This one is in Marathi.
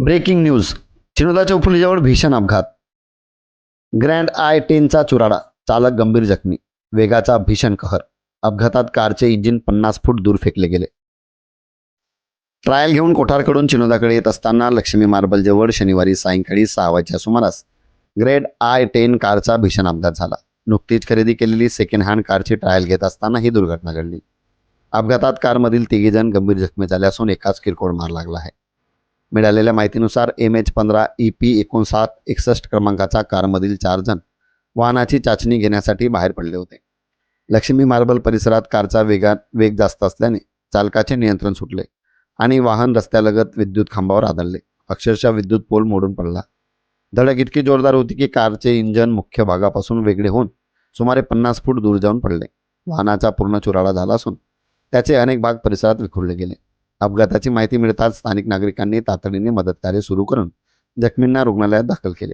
Breaking news. चिनोदा चौफुलीजवळ भीषण अपघात. ग्रँड I-10चा चुराडा, चालक गंभीर जखमी. वेगाचा भीषण कहर. अपघातात कारचे इंजिन 50 फूट दूर फेकले गेले. ट्रायल घेऊन कोठारकडून चिनोदाकडे येत असताना लक्ष्मी मार्बल जवळ शनिवारी सायंकाळी 6 वाजच्या सुमारास ग्रँड I-10 कारचा भीषण अपघात झाला. नुकतीच खरेदी केलेली सेकंड हँड कारची ट्रायल घेत असताना ही दुर्घटना घडली. अपघातात कारमधील 3 जण गंभीर जखमी झाले असून एकाच किरकोळ मार लागला आहे. मिळालेल्या माहितीनुसार MH15 EP 5961 क्रमांकाचा कारमधील 4 जण वाहनाची चाचणी घेण्यासाठी बाहेर पडले होते. लक्ष्मी मार्बल परिसरात कारचा वेग जास्त असल्याने चालकाचे नियंत्रण सुटले आणि वाहन रस्त्यालगत विद्युत खांबावर आदळले. अक्षरशः विद्युत पोल मोडून पडला. धडक इतकी जोरदार होती की कारचे इंजन मुख्य भागापासून वेगळे होऊन सुमारे 50 फूट दूर जाऊन पडले. वाहनाचा पूर्ण चुराडा झाला असून त्याचे अनेक भाग परिसरात विखुरले गेले. अपघाताची माहिती मिळताच स्थानिक नागरिकांनी तातडीने मदतकार्य सुरू करून जखमींना रुग्णालयात दाखल केले.